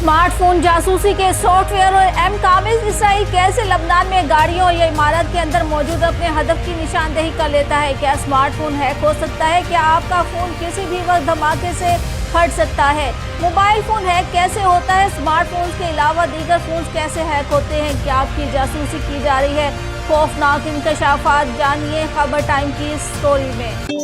Smart phone जासूसी के software और कामिल इसराइल कैसे लबनान में गाड़ियों या इमारत के अंदर मौजूद अपने हदफ की निशानदेही कर लेता है। क्या स्मार्टफोन हैक हो सकता है? क्या आपका फोन किसी भी वक्त धमाके से फट सकता है? मोबाइल फोन हैक कैसे होता है? स्मार्टफोन्स के अलावा दीगर फोन्स कैसे हैक होते हैं? क्या आपकी जासूसी की जा रही है? खौफनाक इंकशाफात जानिए खबर टाइम की स्टोरी में।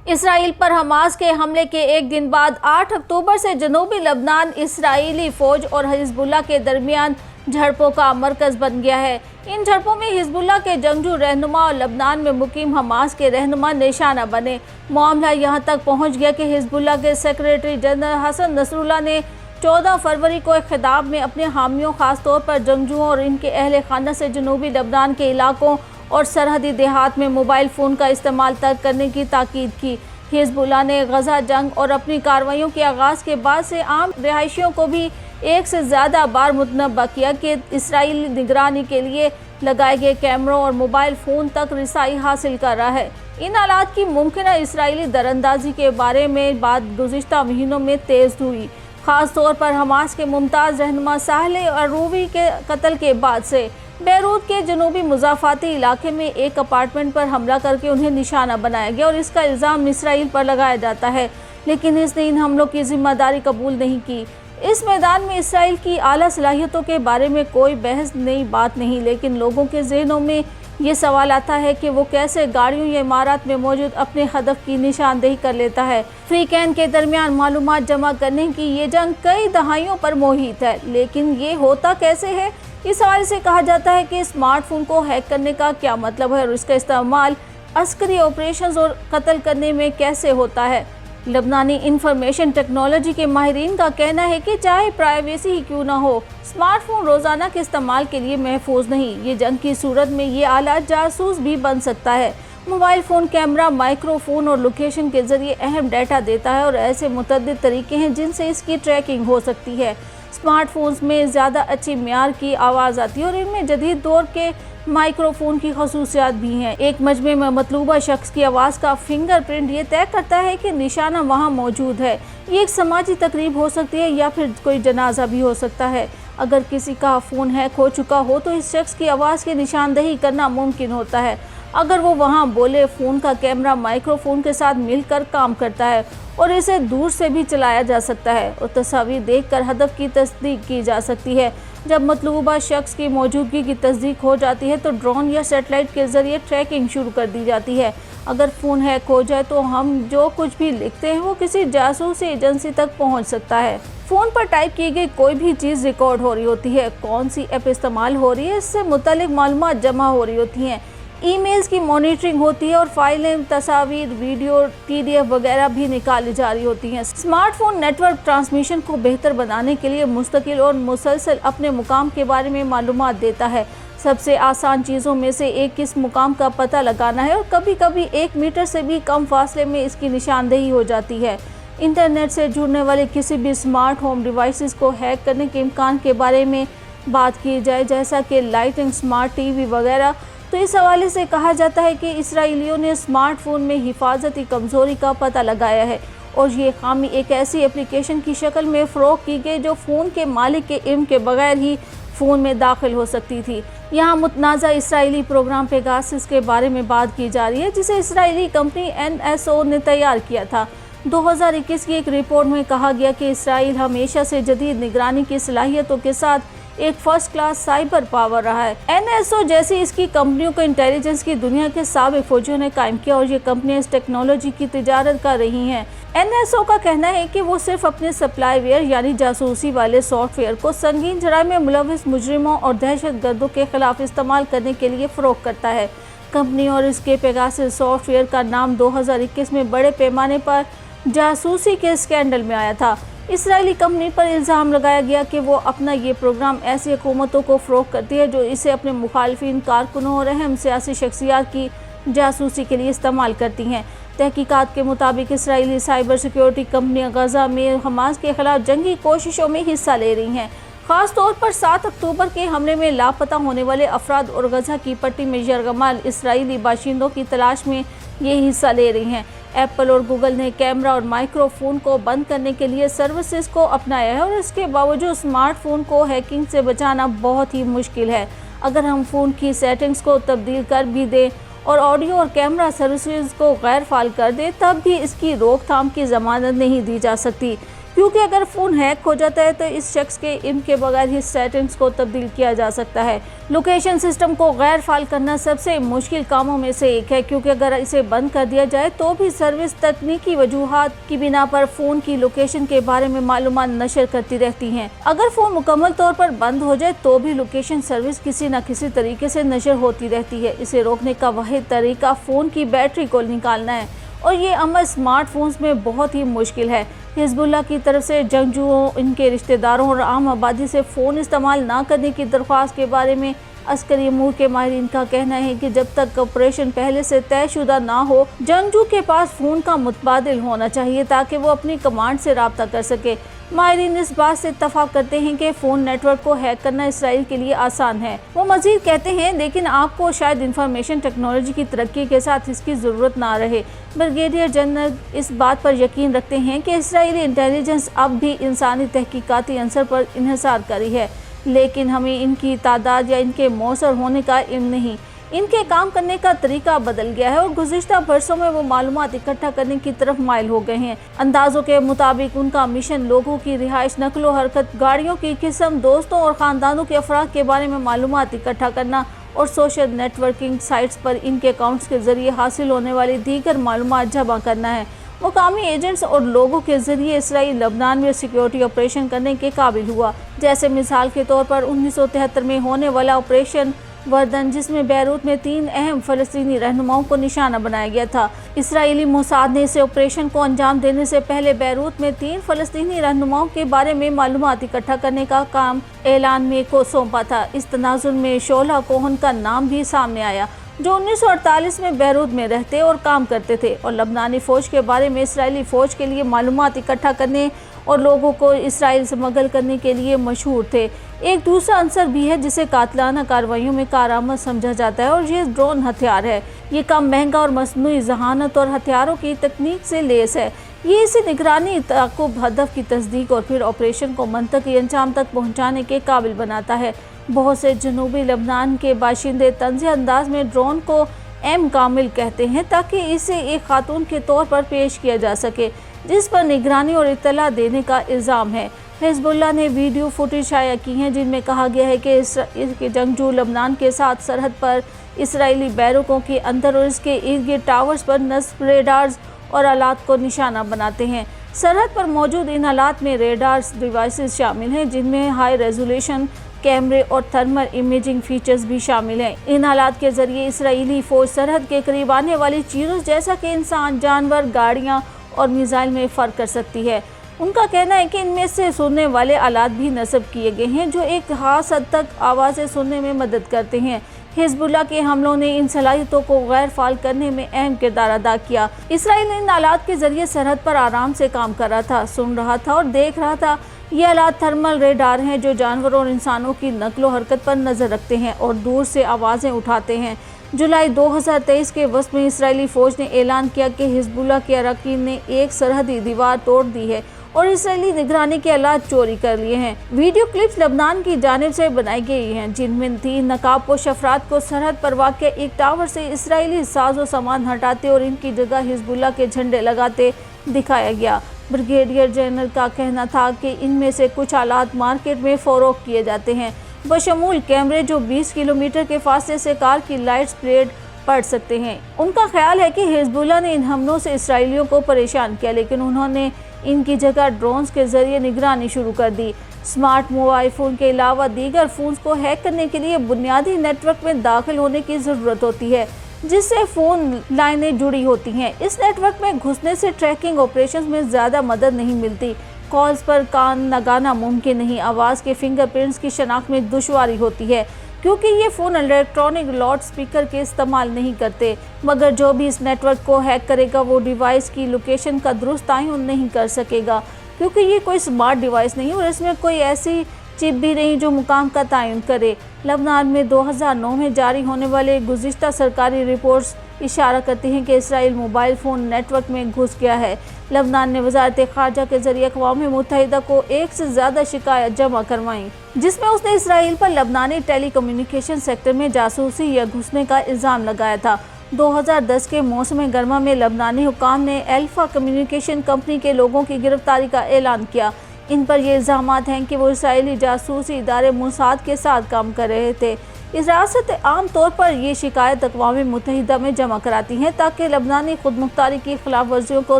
इसराइल पर हमास के हमले के एक दिन बाद 8 अक्टूबर से जनूबी लबनान इसराइली फौज और हिजबुल्लाह के दरमियान झड़पों का मरकज बन गया है। इन झड़पों में हिजबुल्लाह के जंगजू रहनुमा और लबनान में मुकीम हमास के रहनुमा निशाना बने। मामला यहां तक पहुंच गया कि हिजबुल्लाह के सेक्रेटरी जनरल हसन नसरुल्लाह ने 14 फरवरी को एक खिताब में अपने हामियों खासतौर पर जंगजुओं और इनके अहल खाना से जनूबी लबनान के इलाकों और सरहदी देहात में मोबाइल फ़ोन का इस्तेमाल तर्क करने की ताकीद की। हिजबुल्लाह ने गजा जंग और अपनी कार्रवाइयों के आगाज़ के बाद से आम रिहायशियों को भी एक से ज़्यादा बार मुतनब्बा किया कि इसराइली निगरानी के लिए लगाए गए कैमरों और मोबाइल फ़ोन तक रिसाई हासिल कर रहा है। इन हालात की मुमकिन इसराइली दरअंदाजी के बारे में बात गुज़िश्ता महीनों में तेज़ हुई, ख़ास तौर पर हमास के मुमताज़ रहनुमा साहले अरूवी के कत्ल के बाद से। बेरूत के जनूबी मुज़ाफ़ाती इलाके में एक अपार्टमेंट पर हमला करके उन्हें निशाना बनाया गया और इसका इल्ज़ाम इसराइल पर लगाया जाता है, लेकिन इसने इन हमलों की जिम्मेदारी कबूल नहीं की। इस मैदान में इसराइल की आला सलाहियतों के बारे में कोई बहस नई बात नहीं, लेकिन लोगों के ज़हनों में ये सवाल आता है कि वो कैसे गाड़ियों या इमारत में मौजूद अपने हदफ की निशानदेही कर लेता है। फ्रीकैन के दरमियान मालूमात जमा करने की ये जंग कई दहाइयों पर मोहित है, लेकिन ये होता कैसे है? इस हवाले से कहा जाता है कि स्मार्टफोन को हैक करने का क्या मतलब है और इसका इस्तेमाल अस्करी ऑपरेशंस और कत्ल करने में कैसे होता है। लबनानी इंफॉर्मेशन टेक्नोलॉजी के माहिरीन का कहना है कि चाहे प्राइवेसी ही क्यों ना हो, स्मार्टफोन रोज़ाना के इस्तेमाल के लिए महफूज नहीं। ये जंग की सूरत में ये आला जासूस भी बन सकता है। मोबाइल फ़ोन कैमरा, माइक्रोफोन और लोकेशन के ज़रिए अहम डाटा देता है और ऐसे मुतअद्दिद तरीके हैं जिनसे इसकी ट्रैकिंग हो सकती है। स्मार्टफोन्स में ज़्यादा अच्छी म्यार की आवाज़ आती है और इनमें जदीद दौर के माइक्रोफोन की खसूसियात भी हैं। एक मजमे में मतलूबा शख्स की आवाज़ का फिंगरप्रिंट ये तय करता है कि निशाना वहाँ मौजूद है। ये एक समाजी तकरीब हो सकती है या फिर कोई जनाजा भी हो सकता है। अगर किसी का फ़ोन हैक हो चुका हो तो इस शख्स की आवाज़ की निशानदेही करना मुमकिन होता है। अगर वो वहाँ बोले, फ़ोन का कैमरा माइक्रोफोन के साथ मिलकर काम करता है और इसे दूर से भी चलाया जा सकता है और तस्वीर देखकर हदफ की तस्दीक की जा सकती है। जब मतलूबा शख्स की मौजूदगी की तस्दीक हो जाती है तो ड्रोन या सेटेलाइट के ज़रिए ट्रैकिंग शुरू कर दी जाती है। अगर फ़ोन हैक हो जाए तो हम जो कुछ भी लिखते हैं वो किसी जासूसी एजेंसी तक पहुंच सकता है। फ़ोन पर टाइप की गई कोई भी चीज़ रिकॉर्ड हो रही होती है, कौन सी ऐप इस्तेमाल हो रही है, इससे मुतल्लिक मालूमात जमा हो रही होती हैं। ईमेल्स की मॉनिटरिंग होती है और फाइलें, तस्वीर, वीडियो, PDF वगैरह भी निकाली जा रही होती हैं। स्मार्टफोन नेटवर्क ट्रांसमिशन को बेहतर बनाने के लिए मुस्तकिल और मुसलसल अपने मुकाम के बारे में मालूमात देता है। सबसे आसान चीज़ों में से एक किस मुकाम का पता लगाना है और कभी कभी 1 मीटर से भी कम फासले में इसकी निशानदेही हो जाती है। इंटरनेट से जुड़ने वाले किसी भी स्मार्ट होम डिवाइसेस को हैक करने के इम्कान के बारे में बात की जाए, जैसा कि लाइटिंग, स्मार्ट TV वगैरह, तो इस हवाले से कहा जाता है कि इसराइलियों ने स्मार्टफोन में हिफाजती कमज़ोरी का पता लगाया है और ये खामी एक ऐसी एप्लीकेशन की शक्ल में फ़रोग़ की गई जो फ़ोन के मालिक के इल्म के बगैर ही फ़ोन में दाखिल हो सकती थी। यहाँ मुतनाज़ा इसराइली प्रोग्राम पेगासस के बारे में बात की जा रही है, जिसे इसराइली कंपनी NSO ने तैयार किया था। 2021 की एक रिपोर्ट में कहा गया कि इसराइल हमेशा से जदीद निगरानी की सलाहियतों के साथ एक फर्स्ट क्लास साइबर पावर रहा है। NSO जैसी इसकी कंपनियों को इंटेलिजेंस की दुनिया के साबिक फौजियों ने कायम किया और ये कंपनियां इस टेक्नोलॉजी की तिजारत कर रही हैं। NSO का कहना है कि वो सिर्फ अपने सप्लाईवेयर यानी जासूसी वाले सॉफ्टवेयर को संगीन जराइम में मुलविस मुजरिमों और दहशत गर्दों के खिलाफ इस्तेमाल करने के लिए फ़रोग़ करता है। कंपनी और इसके पेगासस सॉफ्टवेयर का नाम 2021 में बड़े पैमाने पर जासूसी के स्कैंडल में आया था। इसराइली कंपनी पर इल्ज़ाम लगाया गया कि वो अपना ये प्रोग्राम ऐसी हुकूमतों को फ़रोग़ करती है जो इसे अपने मुखालिफिन, कारकुनों और अहम सियासी शख्सियात की जासूसी के लिए इस्तेमाल करती हैं। तहकीकात के मुताबिक इसराइली साइबर सिक्योरिटी कंपनियां गजा में हमास के खिलाफ जंगी कोशिशों में हिस्सा ले रही हैं। ख़ास तौर पर 7 अक्टूबर के हमले में लापता होने वाले अफराद और गजा की पट्टी में यरगमाल इसराइली बाशिंदों की तलाश में ये हिस्सा ले रही हैं। एप्पल और गूगल ने कैमरा और माइक्रोफोन को बंद करने के लिए सर्विसेज को अपनाया है और इसके बावजूद स्मार्टफोन को हैकिंग से बचाना बहुत ही मुश्किल है। अगर हम फ़ोन की सेटिंग्स को तब्दील कर भी दें और ऑडियो और कैमरा सर्विसेज को गैर फाल कर दें, तब भी इसकी रोकथाम की ज़मानत नहीं दी जा सकती, क्योंकि अगर फ़ोन हैक हो जाता है तो इस शख्स के इल्म के बगैर ही सेटिंग्स को तब्दील किया जा सकता है। लोकेशन सिस्टम को गैर फाल करना सबसे मुश्किल कामों में से एक है, क्योंकि अगर इसे बंद कर दिया जाए तो भी सर्विस तकनीकी वजूहात की बिना पर फ़ोन की लोकेशन के बारे में मालूमात नशर करती रहती हैं। अगर फ़ोन मुकम्मल तौर पर बंद हो जाए तो भी लोकेशन सर्विस किसी न किसी तरीके से नशर होती रहती है। इसे रोकने का वाहिद तरीका फ़ोन की बैटरी को निकालना है और ये अमल स्मार्टफोन्स में बहुत ही मुश्किल है। हिजबुल्लाह की तरफ से जंगजुओं, इनके रिश्तेदारों और आम आबादी से फ़ोन इस्तेमाल ना करने की दरख्वास्त के बारे में अस्करी अमूर के माहिरीन का कहना है कि जब तक ऑपरेशन पहले से तयशुदा ना हो, जंगजू के पास फ़ोन का मुतबादिल होना चाहिए ताकि वो अपनी कमांड से रब्ता कर सके। माहिरीन इस बात से इत्तफाक करते हैं कि फ़ोन नेटवर्क को हैक करना इसराइल के लिए आसान है। वो मज़ीद कहते हैं, लेकिन आपको शायद इंफॉर्मेशन टेक्नोलॉजी की तरक्की के साथ इसकी ज़रूरत ना रहे। ब्रिगेडियर जनरल इस बात पर यकीन रखते हैं कि इसराइली इंटेलिजेंस अब भी इंसानी तहकीकाती अंसर पर इन्हिसार करी है, लेकिन हमें इनकी तादाद या इनके मौसर होने का इल्म नहीं। इनके काम करने का तरीका बदल गया है और गुज़िश्ता बरसों में वो मालूमात इकट्ठा करने की तरफ माइल हो गए हैं। अंदाज़ों के मुताबिक उनका मिशन लोगों की रिहाइश, नकलो हरकत, गाड़ियों की किस्म, दोस्तों और ख़ानदानों के अफराद के बारे में मालूमात इकट्ठा करना और सोशल नेटवर्किंग साइट्स पर इनके अकाउंट्स के ज़रिए हासिल होने वाली दीगर मालूमात जमा करना है। मुकामी एजेंट्स और लोगों के ज़रिए इसराइल लबनान में सिक्योरिटी ऑपरेशन करने के काबिल हुआ, जैसे मिसाल के तौर पर 1973 में होने वाला ऑपरेशन वर्दन, जिसमें बैरूत में 3 अहम फ़लस्तीनी रहनुमाओं को निशाना बनाया गया था। इसराइली मोसाद ने इस ऑपरेशन को अंजाम देने से पहले बैरूत में 3 फ़लस्तीनी रहनुमाओं के बारे में मालूमात इकट्ठा करने का काम ऐलान में को सौंपा था। इस तनाजुर में शोला कोहन का नाम भी सामने आया, जो 1948 में बैरूत में रहते और काम करते थे और लबनानी फ़ौज के बारे में इसराइली फ़ौज के लिए मालूमात इकट्ठा करने और लोगों को इसराइल से स्मगल करने के लिए मशहूर थे। एक दूसरा अंसर भी है जिसे कातलाना कार्रवाइयों में कारआमद समझा जाता है और ये ड्रोन हथियार है। ये काम महंगा और मसनूई जहानत और हथियारों की तकनीक से लेस है। ये इसे निगरानी, ताक़ुब, हदफ की तस्दीक और फिर ऑपरेशन को मंतकी अंजाम तक पहुँचाने के काबिल बनाता है। बहुत से जनूबी लबनान के बाशिंदे तंज़ अंदाज में ड्रोन को एम कामिल कहते हैं, ताकि इसे एक खातून के तौर पर पेश किया जा सके जिस पर निगरानी और इत्तला देने का इल्ज़ाम है। हिजबुल्लाह ने वीडियो फुटेज शाया की हैं जिनमें कहा गया है कि इसके जंगजू लबनान के साथ सरहद पर इसराइली बैरकों के अंदर और इसके इर्द गिर्द टावर्स पर नस्ब रेडार्स और आलात को निशाना बनाते हैं। सरहद पर मौजूद इन आलात में रेडार्स डिवाइसेस शामिल हैं, जिनमें हाई रेजोल्यूशन कैमरे और थर्मल इमेजिंग फीचर्स भी शामिल हैं। इन हालात के ज़रिए इसराइली फ़ौज सरहद के करीब आने वाली चीज़ों जैसा कि इंसान, जानवर, गाड़ियाँ और मिसाइल में फ़र्क कर सकती है। उनका कहना है कि इनमें से सुनने वाले आलात भी नस्ब किए गए हैं जो एक खास हद तक आवाज़ें सुनने में मदद करते हैं। हिजबुल्लाह के हमलों ने इन सलाहियतों को गैर फाल करने में अहम किरदार अदा किया। इसराइल इन आलात के ज़रिए सरहद पर आराम से काम कर रहा था, सुन रहा था और देख रहा था। ये आलात थर्मल रेडार हैं जो जानवरों और इंसानों की नकलो हरकत पर नज़र रखते हैं और दूर से आवाज़ें उठाते हैं। जुलाई 2023 के वक्त में इसराइली फ़ौज ने ऐलान किया कि हिजबुल्लाह के अरकान ने एक सरहदी दीवार तोड़ दी है और इसराइली निगरानी के आलात चोरी कर लिए हैं। वीडियो क्लिप्स लबनान की जानिब से बनाई गई हैं, जिनमें 3 नकाबपोश अफराद को सरहद पर वाक़ एक टावर से इसराइली साजो सामान हटाते और इनकी जगह हिजबुल्लाह के झंडे लगाते दिखाया गया। ब्रिगेडियर जनरल का कहना था कि इनमें से कुछ आलात मार्केट में फ़रोख्त किए जाते हैं, बशमूल कैमरे जो 20 किलोमीटर के फासले से कार की लाइट स्प्रेड पड़ सकते हैं। उनका ख्याल है कि हिजबुल्लाह ने इन हमलों से इसराइलियों को परेशान किया, लेकिन उन्होंने इनकी जगह ड्रोन्स के जरिए निगरानी शुरू कर दी। स्मार्ट मोबाइल फ़ोन के अलावा दीगर फ़ोन्स को हैक करने के लिए बुनियादी नेटवर्क में दाखिल होने की ज़रूरत होती है, जिससे फ़ोन लाइनें जुड़ी होती हैं। इस नेटवर्क में घुसने से ट्रैकिंग ऑपरेशंस में ज़्यादा मदद नहीं मिलती। कॉल्स पर कान लगाना मुमकिन नहीं। आवाज़ के फिंगरप्रिंट्स की शनाख्त में दुश्वारी होती है क्योंकि ये फ़ोन इलेक्ट्रॉनिक लाउड स्पीकर के इस्तेमाल नहीं करते। मगर जो भी इस नेटवर्क को हैक करेगा वो डिवाइस की लोकेशन का दुरुस्त तयन नहीं कर सकेगा, क्योंकि ये कोई स्मार्ट डिवाइस नहीं और इसमें कोई ऐसी चिप भी नहीं जो मुकाम का तयन करे। लबनान में 2009 में जारी होने वाले गुज़िश्ता सरकारी रिपोर्ट्स इशारा करती हैं कि इसराइल मोबाइल फ़ोन नेटवर्क में घुस गया है। लबनान ने वज़ारत ख़ारजा के ज़रिए अक़वाम मुत्तहिदा को एक से ज़्यादा शिकायत जमा करवाईं, जिसमें उसने इसराइल पर लबनानी टेली कम्युनिकेशन सेक्टर में जासूसी या घुसने का इल्ज़ाम लगाया था। 2010 के मौसम गर्मा में लबनानी हुक्काम ने अल्फा कम्युनिकेशन कंपनी के लोगों की गिरफ्तारी का ऐलान किया। इन पर ये इल्ज़ामात हैं कि वो इसराइली जासूसी इदारे मोसाद के साथ काम कर रहे थे। रियासत आम तौर पर ये शिकायत अक़वाम मुत्तहिदा में जमा कराती हैं ताकि लबनानी खुदमुख्तारी की खिलाफ वर्जियों को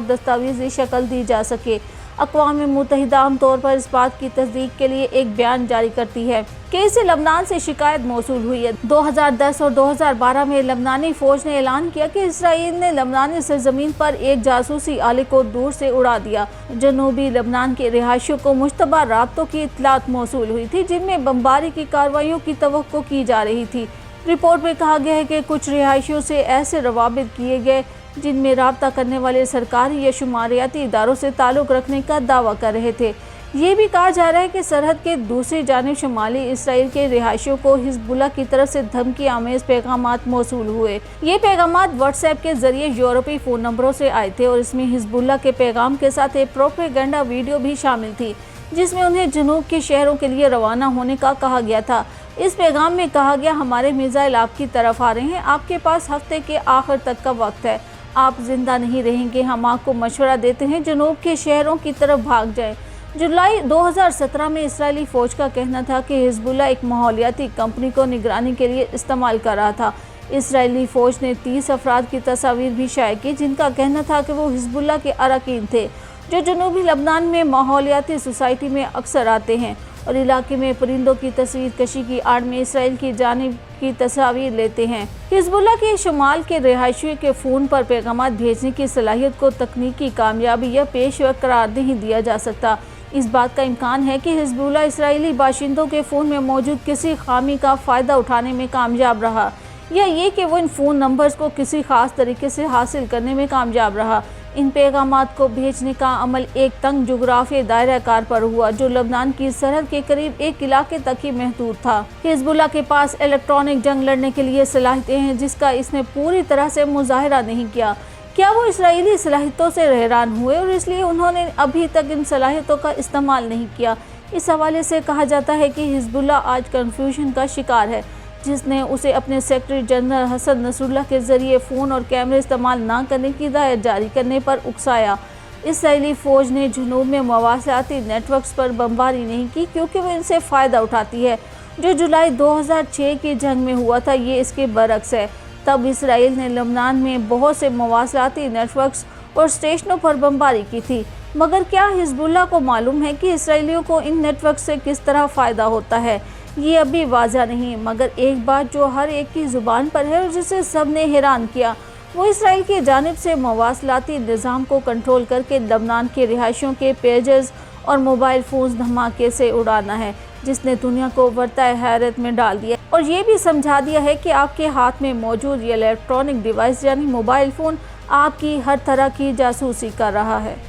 दस्तावेज़ी शक्ल दी जा सके। अक़वाम मुत्तहिदा आम तौर पर इस बात की तस्दीक के लिए एक बयान जारी करती है कि इसे लबनान से शिकायत मौसूल हुई है। 2010 और 2012 में लबनानी फ़ौज ने ऐलान किया कि इसराइल ने लबनानी सरजमीन पर एक जासूसी आले को दूर से उड़ा दिया। जनूबी लबनान के रिहायशियों को मुश्तबा राब्तों की इत्तलात मौसूल हुई थी जिनमें बमबारी की कार्रवाइयों की तवक्को की जा रही थी। रिपोर्ट में कहा गया है कि कुछ रिहायशियों से ऐसे रवाबित किए गए जिनमें राब्ता करने वाले सरकारी या शुमारियाती इदारों से ताल्लुक़ रखने का दावा कर रहे थे। ये भी कहा जा रहा है कि सरहद के दूसरी जानिब शुमाली इसराइल के रिहायशियों को हिजबुल्लाह की तरफ से धमकी आमेज़ पैगामात मौसूल हुए। ये पैगामात व्हाट्सएप के ज़रिए यूरोपीय फ़ोन नंबरों से आए थे और इसमें हिजबुल्लाह के पैगाम के साथ एक प्रोपेगेंडा वीडियो भी शामिल थी जिसमें उन्हें जनूब के शहरों के लिए रवाना होने का कहा गया था। इस पैगाम में कहा गया, हमारे मिसाइल आपकी तरफ आ रहे हैं, आपके पास हफ्ते के आखिर तक का वक्त है, आप जिंदा नहीं रहेंगे, हम आपको मशवरा देते हैं जनूब के शहरों की तरफ भाग जाएं। जुलाई 2017 में इसराइली फ़ौज का कहना था कि हिजबुल्लाह एक माहौलियाती कंपनी को निगरानी के लिए इस्तेमाल कर रहा था। इसराइली फ़ौज ने 30 अफराद की तस्वीर भी शाये की जिनका कहना था कि वो हिजबुल्लाह के अरकान थे जो जनूबी लबनान में माहौलियाती सोसाइटी में अक्सर आते हैं और इलाके में परिंदों की तस्वीर कशी की आड़ में इसराइल की जानिब की तस्वीर लेते हैं। हिजबुल्लाह के शुमाल के रिहायशियों के फ़ोन पर पैगाम भेजने की सलाहियत को तकनीकी कामयाबी या पेशवा करार नहीं दिया जा सकता। इस बात का इम्कान है कि हिजबुल्लाह इसराइली बाशिंदों के फ़ोन में मौजूद किसी खामी का फ़ायदा उठाने में कामयाब रहा या ये कि वो इन फ़ोन नंबर्स को किसी ख़ास तरीके से हासिल करने में कामयाब रहा। इन पैगामात को भेजने का अमल एक तंग जुग्राफी दायरा कार पर हुआ जो लबनान की सरहद के करीब एक इलाके तक ही महदूद था। हिजबुल्लाह के पास इलेक्ट्रॉनिक जंग लड़ने के लिए सलाहियतें हैं जिसका इसने पूरी तरह से मुजाहिरा नहीं किया। क्या वो इसराइली सलाहियतों से हैरान हुए और इसलिए उन्होंने अभी तक इन सलाहियतों का इस्तेमाल नहीं किया? इस हवाले से कहा जाता है कि हिजबुल्लाह आज कन्फ्यूजन का शिकार है जिसने उसे अपने सेक्रेटरी जनरल हसन नसरुल्लाह के ज़रिए फ़ोन और कैमरे इस्तेमाल ना करने की हिदायत जारी करने पर उकसाया। इसराइली फ़ौज ने जुनूब में मवासिलाती नेटवर्क्स पर बमबारी नहीं की क्योंकि वो इनसे फ़ायदा उठाती है। जो जुलाई 2006 की जंग में हुआ था ये इसके बरक्स है। तब इसराइल ने लबनान में बहुत से मवासिलाती नेटवर्क्स और स्टेशनों पर बमबारी की थी। मगर क्या हिजबुल्लाह को मालूम है कि इसराइलियों को इन नेटवर्क से किस तरह फ़ायदा होता है? ये अभी वाज़ा नहीं, मगर एक बात जो हर एक की ज़ुबान पर है और जिसे सब ने हैरान किया वो इसराइल की जानिब से मवासिलाती निज़ाम को कंट्रोल करके लबनान के रिहायशियों के पेजेस और मोबाइल फ़ोन्स धमाके से उड़ाना है जिसने दुनिया को वर्ताए हैरत में डाल दिया और ये भी समझा दिया है कि आपके हाथ में मौजूद ये इलेक्ट्रॉनिक डिवाइस यानी मोबाइल फ़ोन आपकी हर तरह की जासूसी कर रहा है।